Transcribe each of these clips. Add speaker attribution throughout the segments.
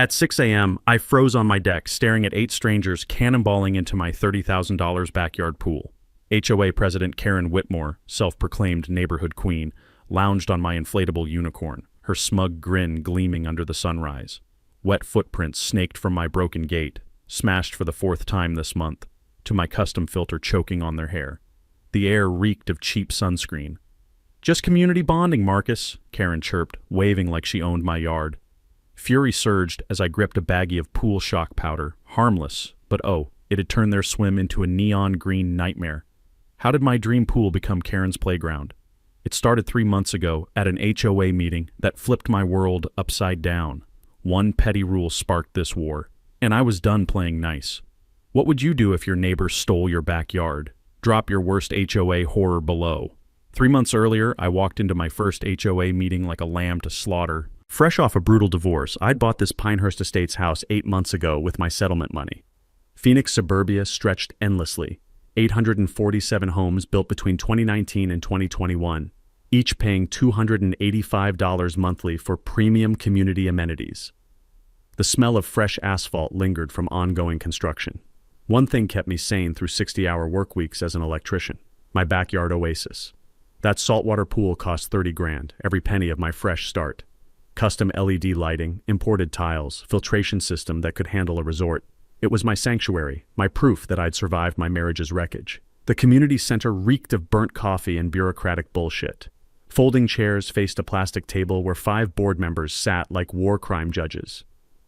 Speaker 1: At 6 a.m., I froze on my deck, staring at 8 strangers cannonballing into my $30,000 backyard pool. HOA President Karen Whitmore, self-proclaimed neighborhood queen, lounged on my inflatable unicorn, her smug grin gleaming under the sunrise. Wet footprints snaked from my broken gate, smashed for the 4th time this month, to my custom filter choking on their hair. The air reeked of cheap sunscreen. "Just community bonding, Marcus," Karen chirped, waving like she owned my yard. Fury surged as I gripped a baggie of pool shock powder, harmless, but oh, it had turned their swim into a neon green nightmare. How did my dream pool become Karen's playground? It started 3 months ago at an HOA meeting that flipped my world upside down. One petty rule sparked this war, and I was done playing nice. What would you do if your neighbor stole your backyard? Drop your worst HOA horror below. 3 months earlier, I walked into my first HOA meeting like a lamb to slaughter. Fresh off a brutal divorce, I'd bought this Pinehurst Estates house 8 months ago with my settlement money. Phoenix suburbia stretched endlessly. 847 homes built between 2019 and 2021, each paying $285 monthly for premium community amenities. The smell of fresh asphalt lingered from ongoing construction. One thing kept me sane through 60-hour work weeks as an electrician: my backyard oasis. That saltwater pool cost $30 grand, every penny of my fresh start. Custom LED lighting, imported tiles, filtration system that could handle a resort. It was my sanctuary, my proof that I'd survived my marriage's wreckage. The community center reeked of burnt coffee and bureaucratic bullshit. Folding chairs faced a plastic table where 5 board members sat like war crime judges.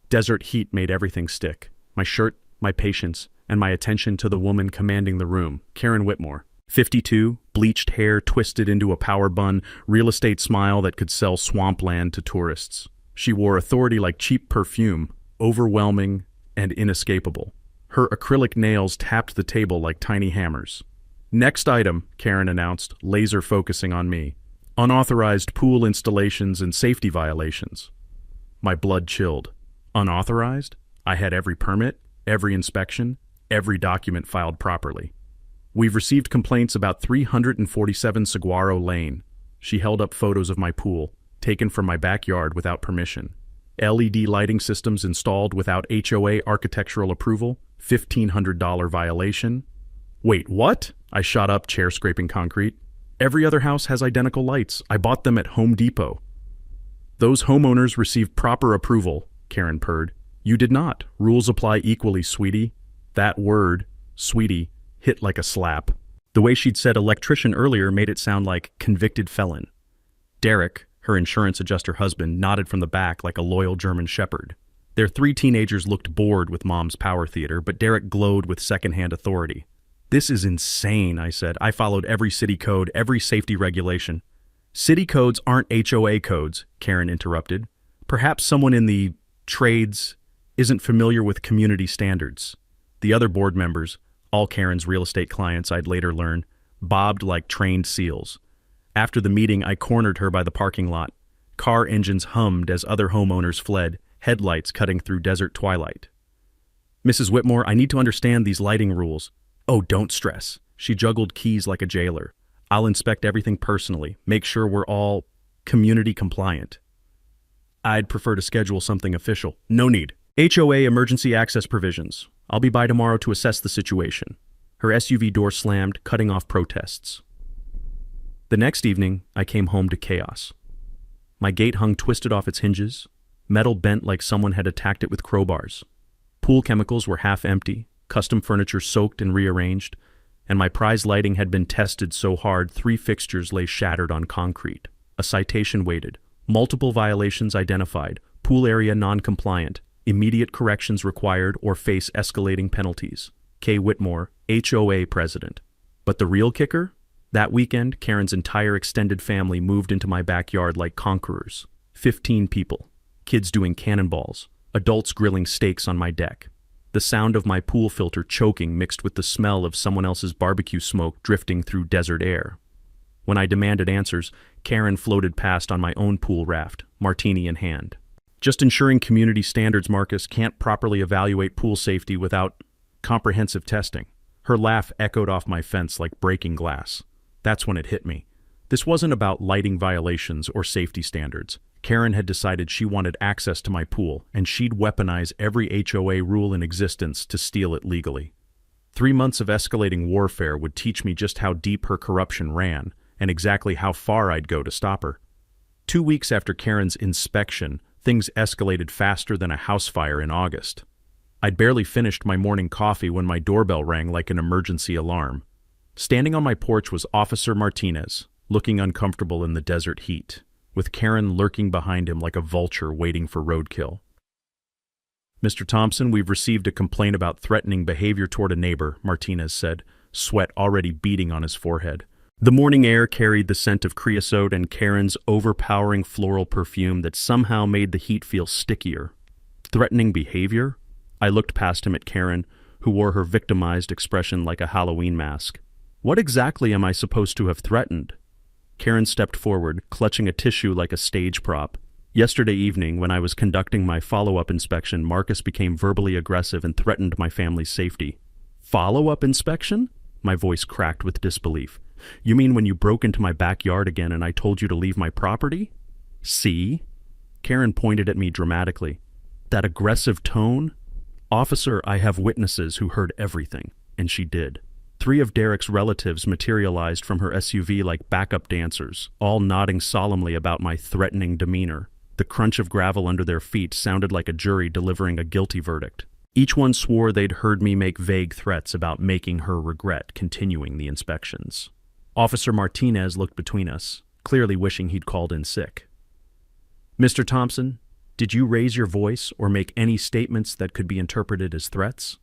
Speaker 1: Desert heat made everything stick. My shirt, my patience, and my attention to the woman commanding the room, Karen Whitmore. 52, bleached hair twisted into a power bun, real estate smile that could sell swampland to tourists. She wore authority like cheap perfume, overwhelming and inescapable. Her acrylic nails tapped the table like tiny hammers. "Next item," Karen announced, laser focusing on me. "Unauthorized pool installations and safety violations." My blood chilled. Unauthorized? I had every permit, every inspection, every document filed properly. "We've received complaints about 347 Saguaro Lane." She held up photos of my pool, taken from my backyard without permission. "LED lighting systems installed without HOA architectural approval, $1,500 violation." "Wait, what?" I shot up, chair scraping concrete. "Every other house has identical lights. I bought them at Home Depot." "Those homeowners received proper approval," Karen purred. "You did not. Rules apply equally, sweetie." That word, sweetie, hit like a slap. The way she'd said electrician earlier made it sound like convicted felon. Derek, her insurance adjuster husband, nodded from the back like a loyal German shepherd. Their 3 teenagers looked bored with Mom's power theater, but Derek glowed with secondhand authority. "This is insane," I said. "I followed every city code, every safety regulation." "City codes aren't HOA codes," Karen interrupted. "Perhaps someone in the trades isn't familiar with community standards." The other board members, all Karen's real estate clients I'd later learn, bobbed like trained seals. After the meeting, I cornered her by the parking lot. Car engines hummed as other homeowners fled, headlights cutting through desert twilight. "Mrs. Whitmore, I need to understand these lighting rules." "Oh, don't stress." She juggled keys like a jailer. "I'll inspect everything personally, make sure we're all community compliant." "I'd prefer to schedule something official." "No need." "HOA emergency access provisions. I'll be by tomorrow to assess the situation." Her SUV door slammed, cutting off protests. The next evening, I came home to chaos. My gate hung twisted off its hinges, metal bent like someone had attacked it with crowbars. Pool chemicals were half empty, custom furniture soaked and rearranged, and my prize lighting had been tested so hard 3 fixtures lay shattered on concrete. A citation waited, multiple violations identified, pool area non-compliant, immediate corrections required or face escalating penalties. K. Whitmore, HOA president. But the real kicker? That weekend, Karen's entire extended family moved into my backyard like conquerors. 15 people. Kids doing cannonballs. Adults grilling steaks on my deck. The sound of my pool filter choking mixed with the smell of someone else's barbecue smoke drifting through desert air. When I demanded answers, Karen floated past on my own pool raft, martini in hand. "Just ensuring community standards, Marcus, can't properly evaluate pool safety without comprehensive testing." Her laugh echoed off my fence like breaking glass. That's when it hit me. This wasn't about lighting violations or safety standards. Karen had decided she wanted access to my pool, and she'd weaponize every HOA rule in existence to steal it legally. 3 months of escalating warfare would teach me just how deep her corruption ran, and exactly how far I'd go to stop her. 2 weeks after Karen's inspection, things escalated faster than a house fire in August. I'd barely finished my morning coffee when my doorbell rang like an emergency alarm. Standing on my porch was Officer Martinez, looking uncomfortable in the desert heat, with Karen lurking behind him like a vulture waiting for roadkill. "Mr. Thompson, we've received a complaint about threatening behavior toward a neighbor," Martinez said, sweat already beading on his forehead. The morning air carried the scent of creosote and Karen's overpowering floral perfume that somehow made the heat feel stickier. Threatening behavior? I looked past him at Karen, who wore her victimized expression like a Halloween mask. "What exactly am I supposed to have threatened?" Karen stepped forward, clutching a tissue like a stage prop. "Yesterday evening, when I was conducting my follow-up inspection, Marcus became verbally aggressive and threatened my family's safety." "Follow-up inspection?" My voice cracked with disbelief. "You mean when you broke into my backyard again and I told you to leave my property?" "See?" Karen pointed at me dramatically. "That aggressive tone?" "Officer, I have witnesses who heard everything." And she did. 3 of Derek's relatives materialized from her SUV like backup dancers, all nodding solemnly about my threatening demeanor. The crunch of gravel under their feet sounded like a jury delivering a guilty verdict. Each one swore they'd heard me make vague threats about making her regret continuing the inspections. Officer Martinez looked between us, clearly wishing he'd called in sick. "Mr. Thompson, did you raise your voice or make any statements that could be interpreted as threats?"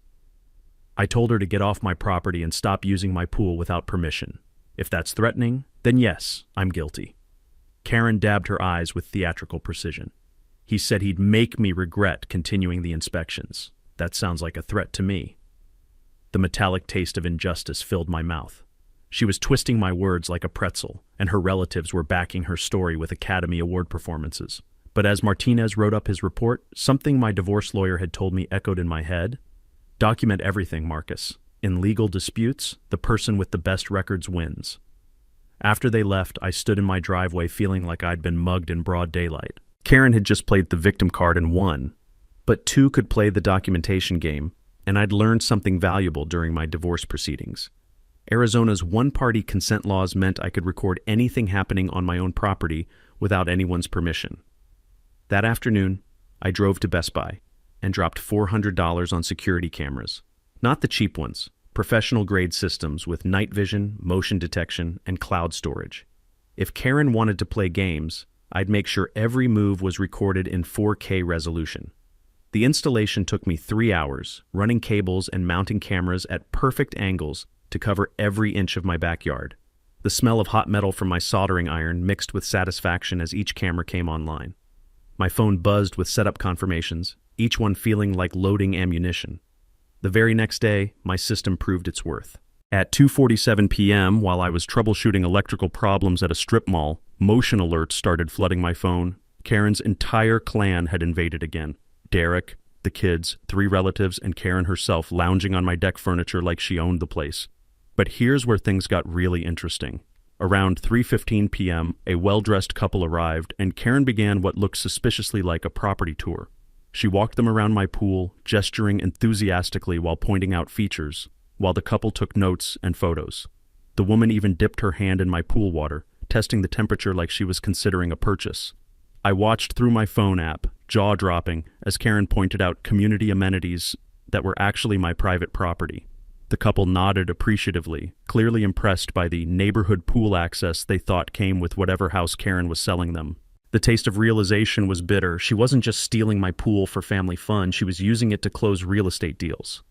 Speaker 1: "I told her to get off my property and stop using my pool without permission. If that's threatening, then yes, I'm guilty." Karen dabbed her eyes with theatrical precision. "He said he'd make me regret continuing the inspections. That sounds like a threat to me." The metallic taste of injustice filled my mouth. She was twisting my words like a pretzel, and her relatives were backing her story with Academy Award performances. But as Martinez wrote up his report, something my divorce lawyer had told me echoed in my head. "Document everything, Marcus. In legal disputes, the person with the best records wins." After they left, I stood in my driveway feeling like I'd been mugged in broad daylight. Karen had just played the victim card and won, but 2 could play the documentation game, and I'd learned something valuable during my divorce proceedings. Arizona's one-party consent laws meant I could record anything happening on my own property without anyone's permission. That afternoon, I drove to Best Buy and dropped $400 on security cameras. Not the cheap ones, professional-grade systems with night vision, motion detection, and cloud storage. If Karen wanted to play games, I'd make sure every move was recorded in 4K resolution. The installation took me 3 hours, running cables and mounting cameras at perfect angles to cover every inch of my backyard. The smell of hot metal from my soldering iron mixed with satisfaction as each camera came online. My phone buzzed with setup confirmations, each one feeling like loading ammunition. The very next day, my system proved its worth. At 2:47 p.m., while I was troubleshooting electrical problems at a strip mall, motion alerts started flooding my phone. Karen's entire clan had invaded again. Derek, the kids, 3 relatives, and Karen herself lounging on my deck furniture like she owned the place. But here's where things got really interesting. Around 3:15 p.m., a well-dressed couple arrived, and Karen began what looked suspiciously like a property tour. She walked them around my pool, gesturing enthusiastically while pointing out features, while the couple took notes and photos. The woman even dipped her hand in my pool water, testing the temperature like she was considering a purchase. I watched through my phone app, jaw-dropping, as Karen pointed out community amenities that were actually my private property. The couple nodded appreciatively, clearly impressed by the neighborhood pool access they thought came with whatever house Karen was selling them. The taste of realization was bitter. She wasn't just stealing my pool for family fun, she was using it to close real estate deals.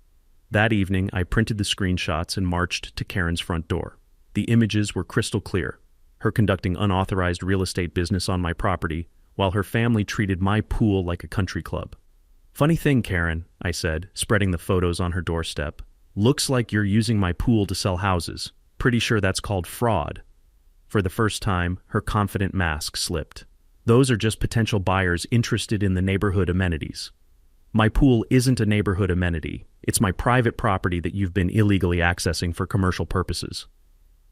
Speaker 1: That evening, I printed the screenshots and marched to Karen's front door. The images were crystal clear, her conducting unauthorized real estate business on my property, while her family treated my pool like a country club. "Funny thing, Karen," I said, spreading the photos on her doorstep. "Looks like you're using my pool to sell houses. Pretty sure that's called fraud." For the first time, her confident mask slipped. "Those are just potential buyers interested in the neighborhood amenities. My pool isn't a neighborhood amenity. It's my private property that you've been illegally accessing for commercial purposes."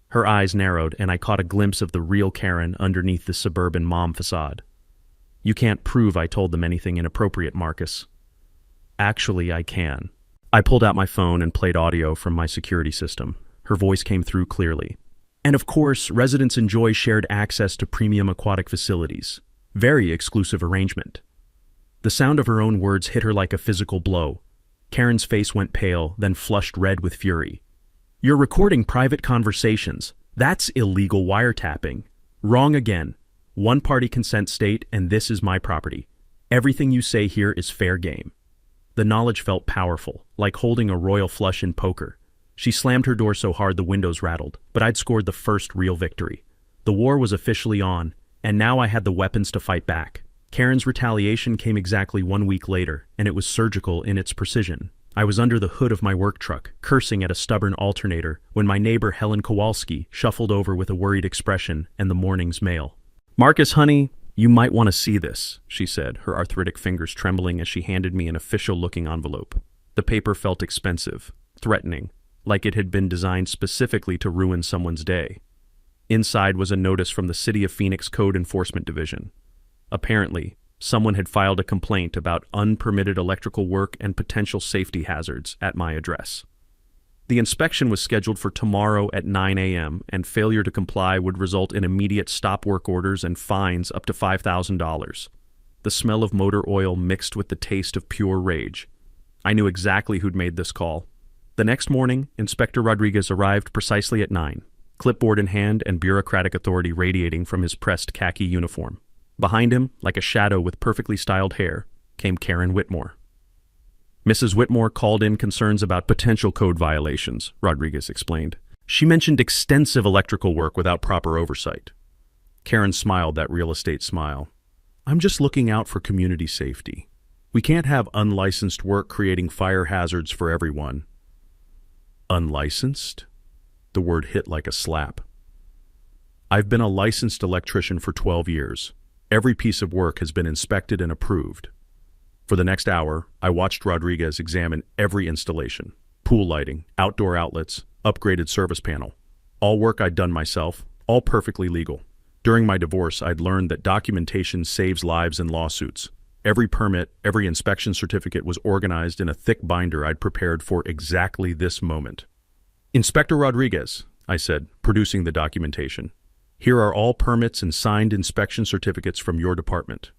Speaker 1: Her eyes narrowed, and I caught a glimpse of the real Karen underneath the suburban mom facade. You can't prove I told them anything inappropriate, Marcus. Actually, I can. I pulled out my phone and played audio from my security system. Her voice came through clearly. And of course, residents enjoy shared access to premium aquatic facilities. Very exclusive arrangement. The sound of her own words hit her like a physical blow. Karen's face went pale, then flushed red with fury. You're recording private conversations. That's illegal wiretapping. Wrong again. One-party consent state, and this is my property. Everything you say here is fair game. The knowledge felt powerful, like holding a royal flush in poker. She slammed her door so hard the windows rattled, but I'd scored the first real victory. The war was officially on, and now I had the weapons to fight back. Karen's retaliation came exactly 1 week later, and it was surgical in its precision. I was under the hood of my work truck, cursing at a stubborn alternator, when my neighbor Helen Kowalski shuffled over with a worried expression and the morning's mail. Marcus, honey, you might want to see this, she said, her arthritic fingers trembling as she handed me an official-looking envelope. The paper felt expensive, threatening, like it had been designed specifically to ruin someone's day. Inside was a notice from the City of Phoenix Code Enforcement Division. Apparently, someone had filed a complaint about unpermitted electrical work and potential safety hazards at my address. The inspection was scheduled for tomorrow at 9 a.m., and failure to comply would result in immediate stop work orders and fines up to $5,000. The smell of motor oil mixed with the taste of pure rage. I knew exactly who'd made this call. The next morning, Inspector Rodriguez arrived precisely at 9, clipboard in hand and bureaucratic authority radiating from his pressed khaki uniform. Behind him, like a shadow with perfectly styled hair, came Karen Whitmore. Mrs. Whitmore called in concerns about potential code violations, Rodriguez explained. She mentioned extensive electrical work without proper oversight. Karen smiled that real estate smile. I'm just looking out for community safety. We can't have unlicensed work creating fire hazards for everyone. Unlicensed? The word hit like a slap. I've been a licensed electrician for 12 years. Every piece of work has been inspected and approved. For the next hour, I watched Rodriguez examine every installation. Pool lighting, outdoor outlets, upgraded service panel. All work I'd done myself, all perfectly legal. During my divorce, I'd learned that documentation saves lives in lawsuits. Every permit, every inspection certificate was organized in a thick binder I'd prepared for exactly this moment. Inspector Rodriguez, I said, producing the documentation. Here are all permits and signed inspection certificates from your department.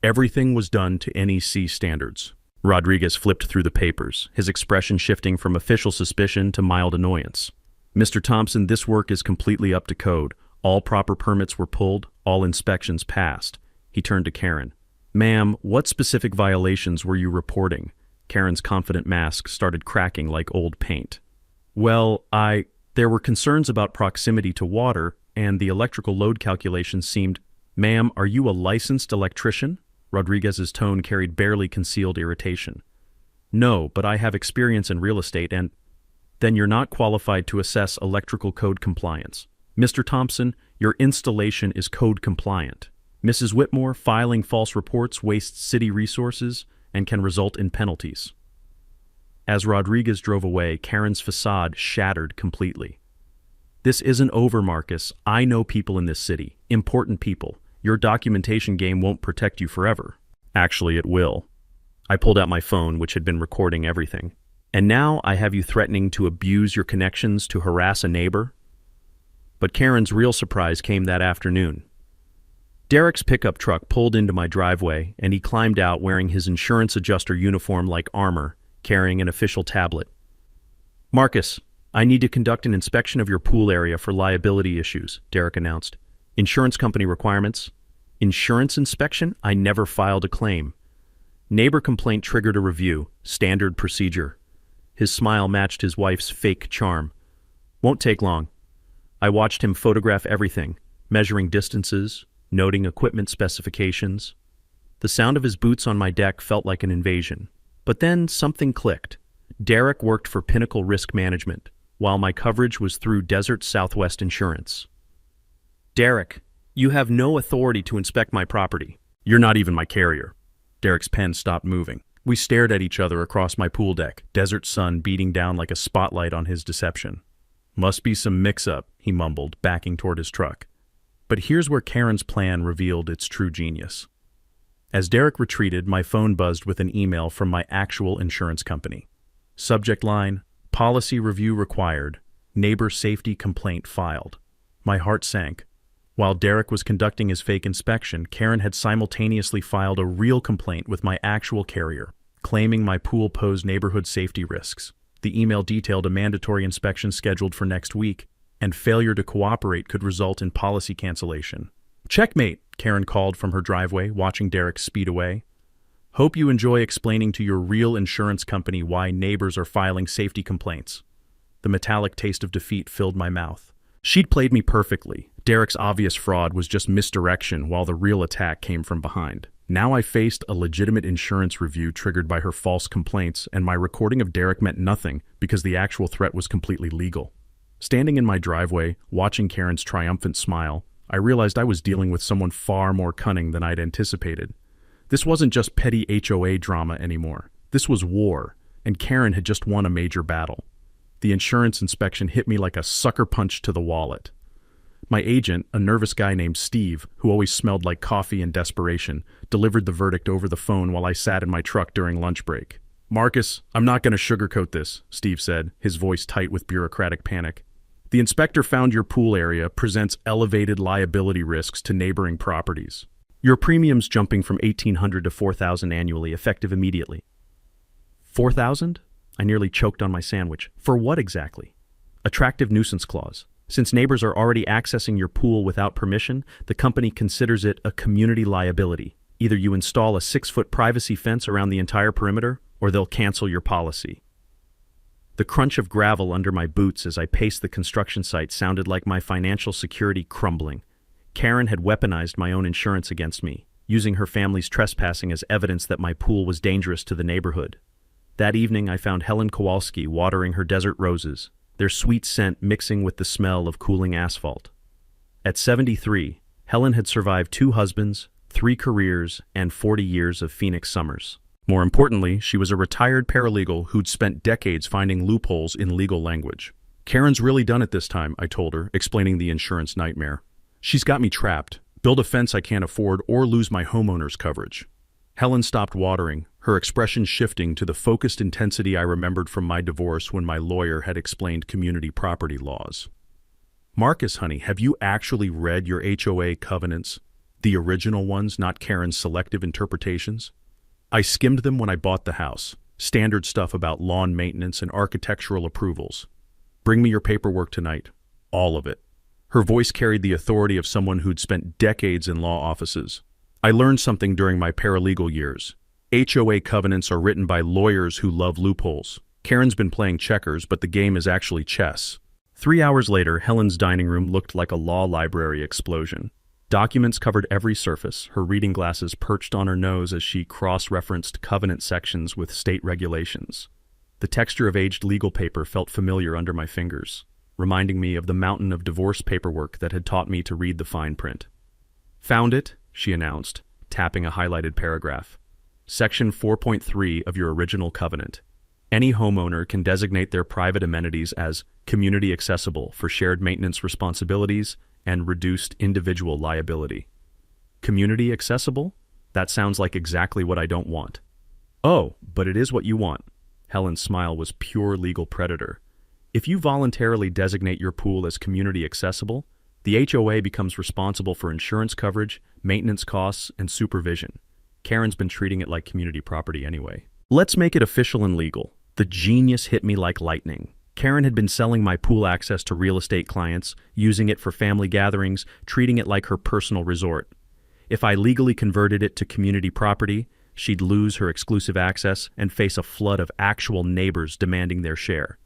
Speaker 1: Everything was done to NEC standards. Rodriguez flipped through the papers, his expression shifting from official suspicion to mild annoyance. Mr. Thompson, this work is completely up to code. All proper permits were pulled, all inspections passed. He turned to Karen. Ma'am, what specific violations were you reporting? Karen's confident mask started cracking like old paint. Well, there were concerns about proximity to water, and the electrical load calculation seemed... Ma'am, are you a licensed electrician? Rodriguez's tone carried barely concealed irritation. No, but I have experience in real estate and... Then you're not qualified to assess electrical code compliance. Mr. Thompson, your installation is code compliant. Mrs. Whitmore, filing false reports wastes city resources and can result in penalties. As Rodriguez drove away, Karen's facade shattered completely. This isn't over, Marcus. I know people in this city. Important people. Your documentation game won't protect you forever. Actually, it will. I pulled out my phone, which had been recording everything. And now I have you threatening to abuse your connections to harass a neighbor? But Karen's real surprise came that afternoon. Derek's pickup truck pulled into my driveway, and he climbed out wearing his insurance adjuster uniform like armor, carrying an official tablet. Marcus, I need to conduct an inspection of your pool area for liability issues, Derek announced. Insurance company requirements. Insurance inspection? I never filed a claim. Neighbor complaint triggered a review. Standard procedure. His smile matched his wife's fake charm. Won't take long. I watched him photograph everything, measuring distances, noting equipment specifications. The sound of his boots on my deck felt like an invasion. But then something clicked. Derek worked for Pinnacle Risk Management, while my coverage was through Desert Southwest Insurance. Derek, you have no authority to inspect my property. You're not even my carrier. Derek's pen stopped moving. We stared at each other across my pool deck, desert sun beating down like a spotlight on his deception. Must be some mix-up, he mumbled, backing toward his truck. But here's where Karen's plan revealed its true genius. As Derek retreated, my phone buzzed with an email from my actual insurance company. Subject line, policy review required, neighbor safety complaint filed. My heart sank. While Derek was conducting his fake inspection, Karen had simultaneously filed a real complaint with my actual carrier, claiming my pool posed neighborhood safety risks. The email detailed a mandatory inspection scheduled for next week, and failure to cooperate could result in policy cancellation. Checkmate, Karen called from her driveway, watching Derek speed away. Hope you enjoy explaining to your real insurance company why neighbors are filing safety complaints. The metallic taste of defeat filled my mouth. She'd played me perfectly. Derek's obvious fraud was just misdirection, while the real attack came from behind. Now I faced a legitimate insurance review triggered by her false complaints, and my recording of Derek meant nothing because the actual threat was completely legal. Standing in my driveway, watching Karen's triumphant smile, I realized I was dealing with someone far more cunning than I'd anticipated. This wasn't just petty HOA drama anymore. This was war, and Karen had just won a major battle. The insurance inspection hit me like a sucker punch to the wallet. My agent, a nervous guy named Steve, who always smelled like coffee and desperation, delivered the verdict over the phone while I sat in my truck during lunch break. Marcus, I'm not going to sugarcoat this, Steve said, his voice tight with bureaucratic panic. The inspector found your pool area presents elevated liability risks to neighboring properties. Your premium's jumping from $1,800 to $4,000 annually, effective immediately. $4,000? I nearly choked on my sandwich. For what exactly? Attractive nuisance clause. Since neighbors are already accessing your pool without permission, the company considers it a community liability. Either you install a 6-foot privacy fence around the entire perimeter, or they'll cancel your policy. The crunch of gravel under my boots as I paced the construction site sounded like my financial security crumbling. Karen had weaponized my own insurance against me, using her family's trespassing as evidence that my pool was dangerous to the neighborhood. That evening, I found Helen Kowalski watering her desert roses, their sweet scent mixing with the smell of cooling asphalt. At 73, Helen had survived 2 husbands, 3 careers, and 40 years of Phoenix summers. More importantly, she was a retired paralegal who'd spent decades finding loopholes in legal language. Karen's really done it this time, I told her, explaining the insurance nightmare. She's got me trapped. Build a fence I can't afford or lose my homeowner's coverage. Helen stopped watering, her expression shifting to the focused intensity I remembered from my divorce when my lawyer had explained community property laws. Marcus, honey, have you actually read your HOA covenants? The original ones, not Karen's selective interpretations? I skimmed them when I bought the house. Standard stuff about lawn maintenance and architectural approvals. Bring me your paperwork tonight. All of it. Her voice carried the authority of someone who'd spent decades in law offices. I learned something during my paralegal years. HOA covenants are written by lawyers who love loopholes. Karen's been playing checkers, but the game is actually chess. 3 hours later, Helen's dining room looked like a law library explosion. Documents covered every surface, her reading glasses perched on her nose as she cross-referenced covenant sections with state regulations. The texture of aged legal paper felt familiar under my fingers, reminding me of the mountain of divorce paperwork that had taught me to read the fine print. Found it, she announced, tapping a highlighted paragraph. Section 4.3 of your original covenant. Any homeowner can designate their private amenities as community accessible for shared maintenance responsibilities and reduced individual liability. Community accessible? That sounds like exactly what I don't want. Oh, but it is what you want. Helen's smile was pure legal predator. If you voluntarily designate your pool as community accessible, the HOA becomes responsible for insurance coverage, maintenance costs, and supervision. Karen's been treating it like community property anyway. Let's make it official and legal. The genius hit me like lightning. Karen had been selling my pool access to real estate clients, using it for family gatherings, treating it like her personal resort. If I legally converted it to community property, she'd lose her exclusive access and face a flood of actual neighbors demanding their share.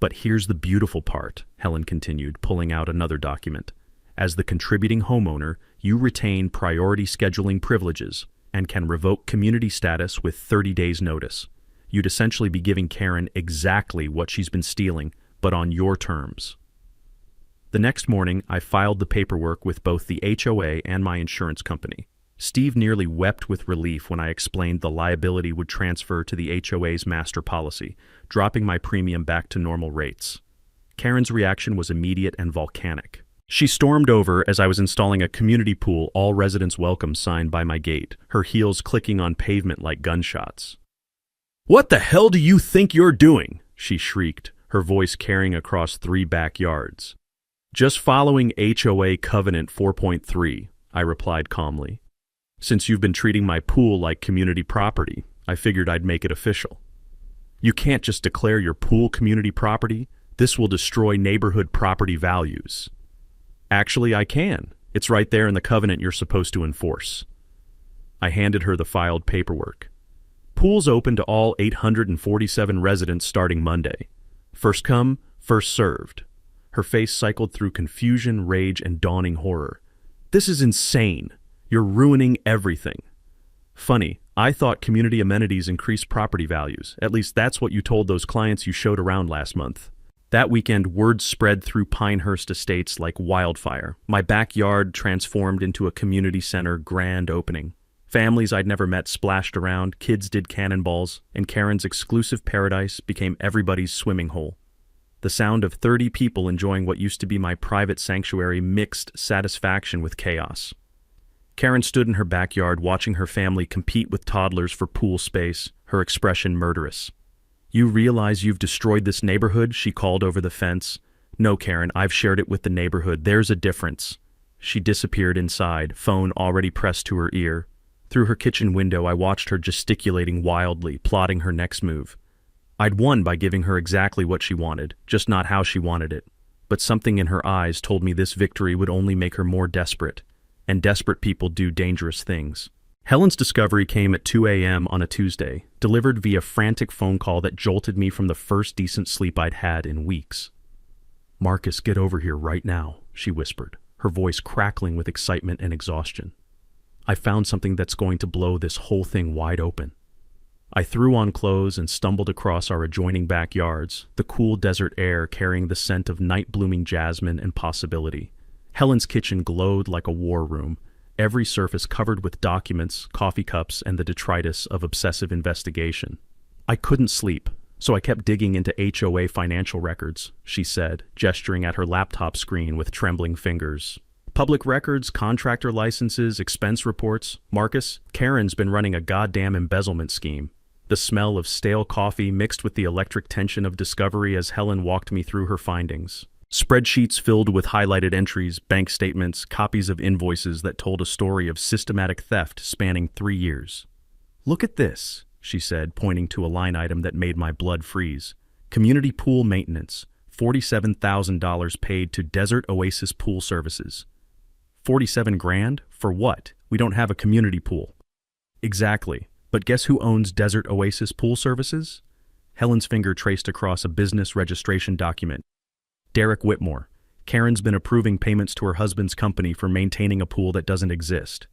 Speaker 1: But here's the beautiful part, Helen continued, pulling out another document. As the contributing homeowner, you retain priority scheduling privileges and can revoke community status with 30 days' notice. You'd essentially be giving Karen exactly what she's been stealing, but on your terms. The next morning, I filed the paperwork with both the HOA and my insurance company. Steve nearly wept with relief when I explained the liability would transfer to the HOA's master policy, dropping my premium back to normal rates. Karen's reaction was immediate and volcanic. She stormed over as I was installing a community pool all residents welcome sign by my gate, her heels clicking on pavement like gunshots. "What the hell do you think you're doing?" she shrieked, her voice carrying across 3 backyards. "Just following HOA Covenant 4.3, I replied calmly. "Since you've been treating my pool like community property, I figured I'd make it official." "You can't just declare your pool community property. This will destroy neighborhood property values." "Actually, I can. It's right there in the covenant you're supposed to enforce." I handed her the filed paperwork. "Pool's open to all 847 residents starting Monday. First come, first served." Her face cycled through confusion, rage, and dawning horror. "This is insane. You're ruining everything." "Funny, I thought community amenities increase property values. At least that's what you told those clients you showed around last month." That weekend, word spread through Pinehurst Estates like wildfire. My backyard transformed into a community center grand opening. Families I'd never met splashed around, kids did cannonballs, and Karen's exclusive paradise became everybody's swimming hole. The sound of 30 people enjoying what used to be my private sanctuary mixed satisfaction with chaos. Karen stood in her backyard watching her family compete with toddlers for pool space, her expression murderous. "You realize you've destroyed this neighborhood?" she called over the fence. "No, Karen, I've shared it with the neighborhood. There's a difference." She disappeared inside, phone already pressed to her ear. Through her kitchen window, I watched her gesticulating wildly, plotting her next move. I'd won by giving her exactly what she wanted, just not how she wanted it. But something in her eyes told me this victory would only make her more desperate. And desperate people do dangerous things. Helen's discovery came at 2 a.m. on a Tuesday, delivered via frantic phone call that jolted me from the first decent sleep I'd had in weeks. "Marcus, get over here right now," she whispered, her voice crackling with excitement and exhaustion. "I found something that's going to blow this whole thing wide open." I threw on clothes and stumbled across our adjoining backyards, the cool desert air carrying the scent of night-blooming jasmine and possibility. Helen's kitchen glowed like a war room, every surface covered with documents, coffee cups, and the detritus of obsessive investigation. "I couldn't sleep, so I kept digging into HOA financial records," she said, gesturing at her laptop screen with trembling fingers. "Public records, contractor licenses, expense reports. Marcus, Karen's been running a goddamn embezzlement scheme." The smell of stale coffee mixed with the electric tension of discovery as Helen walked me through her findings. Spreadsheets filled with highlighted entries, bank statements, copies of invoices that told a story of systematic theft spanning 3 years. "Look at this," she said, pointing to a line item that made my blood freeze. "Community pool maintenance, $47,000 paid to Desert Oasis Pool Services." 47 grand? For what? We don't have a community pool. Exactly. But guess who owns Desert Oasis Pool Services? Helen's finger traced across a business registration document. Derek Whitmore. Karen's been approving payments to her husband's company for maintaining a pool that doesn't exist.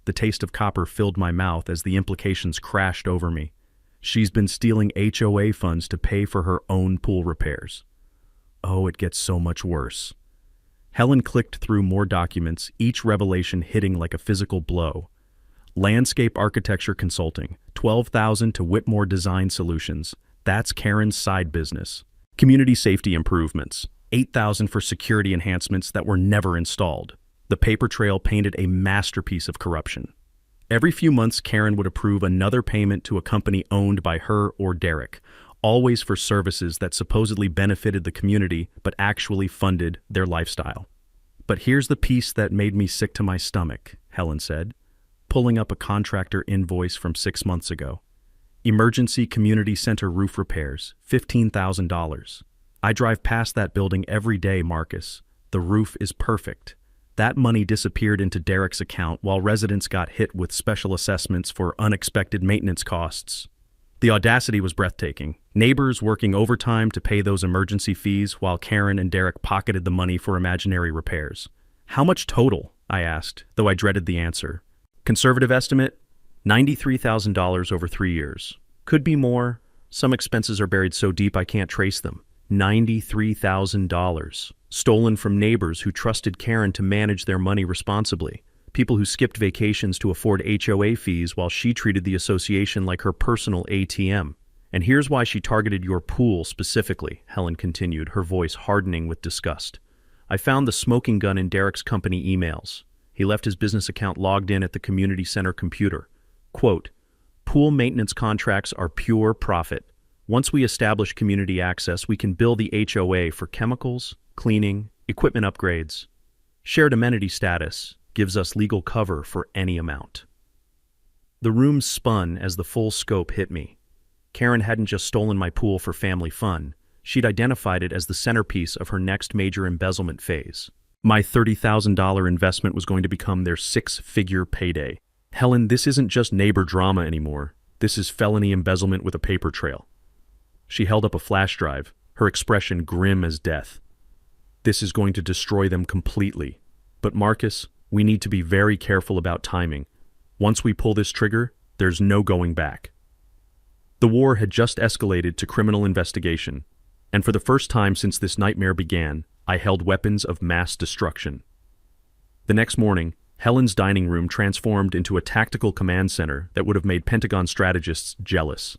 Speaker 1: The taste of copper filled my mouth as the implications crashed over me. She's been stealing HOA funds to pay for her own pool repairs. Oh, it gets so much worse. Helen clicked through more documents, each revelation hitting like a physical blow. Landscape architecture consulting, $12,000 to Whitmore Design Solutions. That's Karen's side business. Community safety improvements, $8,000 for security enhancements that were never installed. The paper trail painted a masterpiece of corruption. Every few months, Karen would approve another payment to a company owned by her or Derek, always for services that supposedly benefited the community but actually funded their lifestyle. "But here's the piece that made me sick to my stomach," Helen said, pulling up a contractor invoice from 6 months ago. "Emergency Community Center roof repairs, $15,000. I drive past that building every day, Marcus. The roof is perfect." That money disappeared into Derek's account while residents got hit with special assessments for unexpected maintenance costs. The audacity was breathtaking. Neighbors working overtime to pay those emergency fees while Karen and Derek pocketed the money for imaginary repairs. "How much total?" I asked, though I dreaded the answer. "Conservative estimate? $93,000 over 3 years. Could be more. Some expenses are buried so deep I can't trace them." $93,000. Stolen from neighbors who trusted Karen to manage their money responsibly. People who skipped vacations to afford HOA fees while she treated the association like her personal ATM. "And here's why she targeted your pool specifically," Helen continued, her voice hardening with disgust. I found the smoking gun in Derek's company emails. He left his business account logged in at the community center computer. Quote, "Pool maintenance contracts are pure profit. Once we establish community access, we can bill the HOA for chemicals, cleaning, equipment upgrades. Shared amenity status gives us legal cover for any amount." The room spun as the full scope hit me. Karen hadn't just stolen my pool for family fun. She'd identified it as the centerpiece of her next major embezzlement phase. My $30,000 investment was going to become their six-figure payday. Helen, this isn't just neighbor drama anymore. This is felony embezzlement with a paper trail. She held up a flash drive, her expression grim as death. This is going to destroy them completely. But Marcus, we need to be very careful about timing. Once we pull this trigger, there's no going back. The war had just escalated to criminal investigation, and for the first time since this nightmare began, I held weapons of mass destruction. The next morning, Helen's dining room transformed into a tactical command center that would have made Pentagon strategists jealous.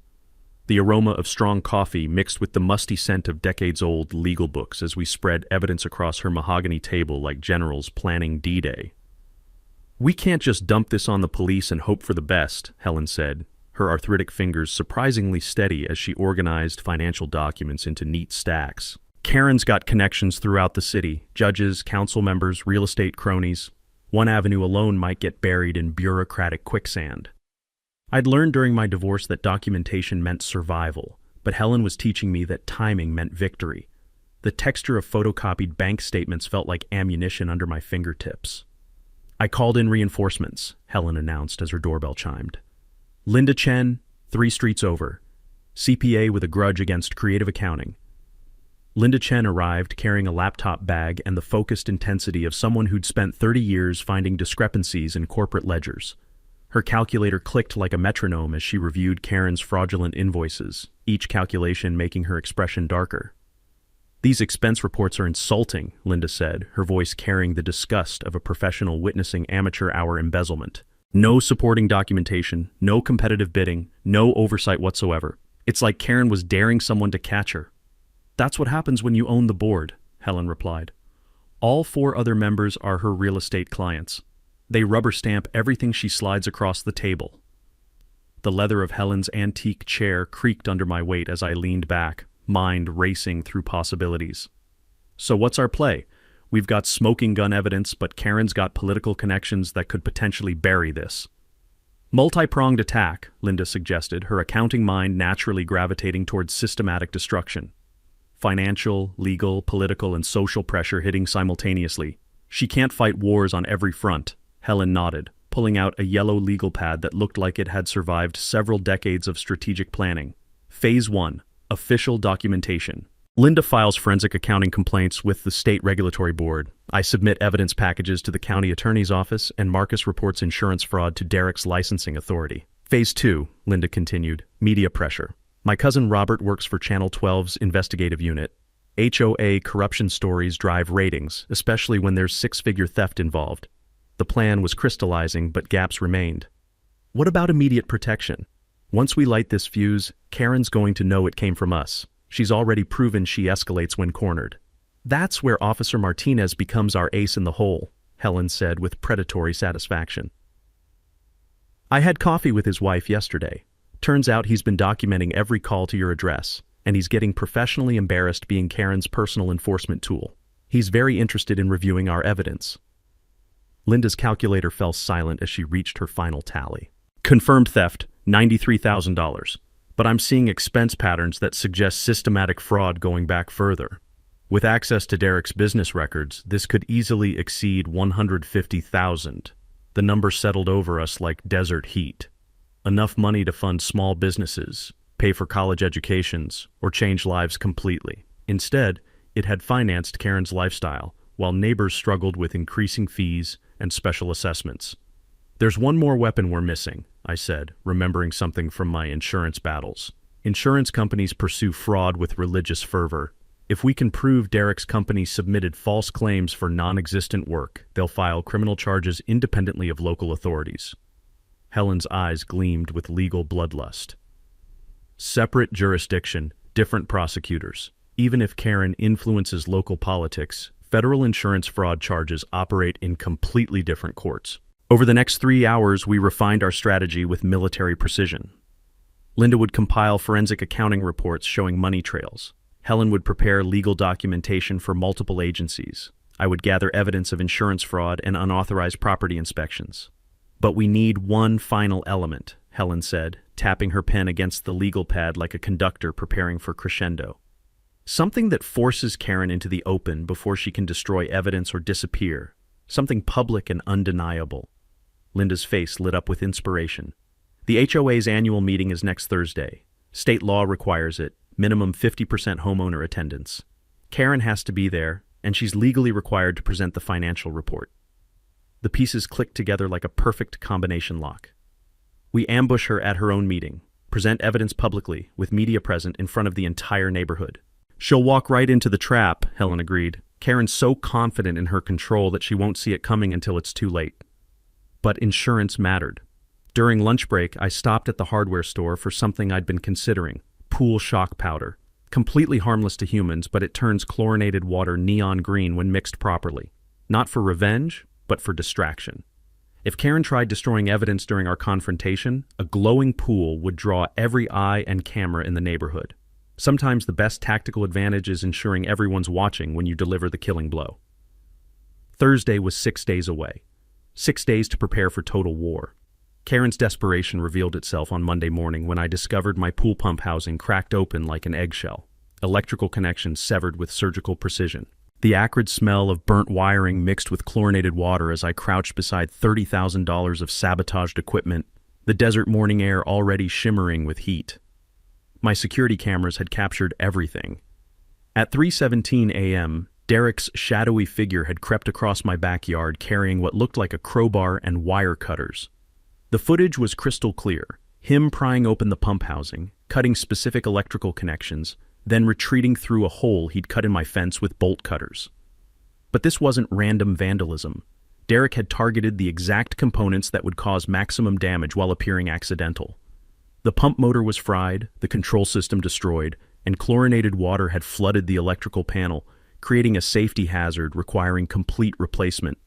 Speaker 1: The aroma of strong coffee mixed with the musty scent of decades-old legal books as we spread evidence across her mahogany table like generals planning D-Day. "We can't just dump this on the police and hope for the best," Helen said, her arthritic fingers surprisingly steady as she organized financial documents into neat stacks. "Karen's got connections throughout the city, judges, council members, real estate cronies. One avenue alone might get buried in bureaucratic quicksand." I'd learned during my divorce that documentation meant survival, but Helen was teaching me that timing meant victory. The texture of photocopied bank statements felt like ammunition under my fingertips. "I called in reinforcements," Helen announced as her doorbell chimed. "Linda Chen, 3 streets over. CPA with a grudge against creative accounting." Linda Chen arrived carrying a laptop bag and the focused intensity of someone who'd spent 30 years finding discrepancies in corporate ledgers. Her calculator clicked like a metronome as she reviewed Karen's fraudulent invoices, each calculation making her expression darker. "These expense reports are insulting," Linda said, her voice carrying the disgust of a professional witnessing amateur hour embezzlement. "No supporting documentation, no competitive bidding, no oversight whatsoever. It's like Karen was daring someone to catch her." "That's what happens when you own the board," Helen replied. "All 4 other members are her real estate clients. They rubber stamp everything she slides across the table." The leather of Helen's antique chair creaked under my weight as I leaned back, mind racing through possibilities. "So what's our play? We've got smoking gun evidence, but Karen's got political connections that could potentially bury this." "Multi-pronged attack," Linda suggested, her accounting mind naturally gravitating towards systematic destruction. Financial, legal, political, and social pressure hitting simultaneously. "She can't fight wars on every front," Helen nodded, pulling out a yellow legal pad that looked like it had survived several decades of strategic planning. Phase 1, official documentation. Linda files forensic accounting complaints with the State Regulatory Board. I submit evidence packages to the county attorney's office, and Marcus reports insurance fraud to Derek's licensing authority. Phase 2, Linda continued, media pressure. My cousin Robert works for Channel 12's investigative unit. HOA corruption stories drive ratings, especially when there's 6-figure theft involved. The plan was crystallizing, but gaps remained. What about immediate protection? Once we light this fuse, Karen's going to know it came from us. She's already proven she escalates when cornered. That's where Officer Martinez becomes our ace in the hole, Helen said with predatory satisfaction. I had coffee with his wife yesterday. Turns out he's been documenting every call to your address, and he's getting professionally embarrassed being Karen's personal enforcement tool. He's very interested in reviewing our evidence. Linda's calculator fell silent as she reached her final tally. Confirmed theft, $93,000. But I'm seeing expense patterns that suggest systematic fraud going back further. With access to Derek's business records, this could easily exceed $150,000. The number settled over us like desert heat. Enough money to fund small businesses, pay for college educations, or change lives completely. Instead, it had financed Karen's lifestyle, while neighbors struggled with increasing fees and special assessments. There's one more weapon we're missing, I said, remembering something from my insurance battles. Insurance companies pursue fraud with religious fervor. If we can prove Derek's company submitted false claims for non-existent work, they'll file criminal charges independently of local authorities. Helen's eyes gleamed with legal bloodlust. Separate jurisdiction, different prosecutors. Even if Karen influences local politics, federal insurance fraud charges operate in completely different courts. Over the next 3 hours, we refined our strategy with military precision. Linda would compile forensic accounting reports showing money trails. Helen would prepare legal documentation for multiple agencies. I would gather evidence of insurance fraud and unauthorized property inspections. But we need one final element, Helen said, tapping her pen against the legal pad like a conductor preparing for crescendo. Something that forces Karen into the open before she can destroy evidence or disappear. Something public and undeniable. Linda's face lit up with inspiration. The HOA's annual meeting is next Thursday. State law requires it, minimum 50% homeowner attendance. Karen has to be there, and she's legally required to present the financial report. The pieces click together like a perfect combination lock. We ambush her at her own meeting, present evidence publicly, with media present in front of the entire neighborhood. She'll walk right into the trap, Helen agreed. Karen's so confident in her control that she won't see it coming until it's too late. But insurance mattered. During lunch break, I stopped at the hardware store for something I'd been considering, pool shock powder. Completely harmless to humans, but it turns chlorinated water neon green when mixed properly. Not for revenge, but for distraction. If Karen tried destroying evidence during our confrontation, a glowing pool would draw every eye and camera in the neighborhood. Sometimes the best tactical advantage is ensuring everyone's watching when you deliver the killing blow. Thursday was 6 days away. 6 days to prepare for total war. Karen's desperation revealed itself on Monday morning when I discovered my pool pump housing cracked open like an eggshell, electrical connections severed with surgical precision. The acrid smell of burnt wiring mixed with chlorinated water as I crouched beside $30,000 of sabotaged equipment, the desert morning air already shimmering with heat. My security cameras had captured everything. At 3:17 a.m., Derek's shadowy figure had crept across my backyard carrying what looked like a crowbar and wire cutters. The footage was crystal clear, him prying open the pump housing, cutting specific electrical connections, then retreating through a hole he'd cut in my fence with bolt cutters. But this wasn't random vandalism. Derek had targeted the exact components that would cause maximum damage while appearing accidental. The pump motor was fried, the control system destroyed, and chlorinated water had flooded the electrical panel, creating a safety hazard requiring complete replacement.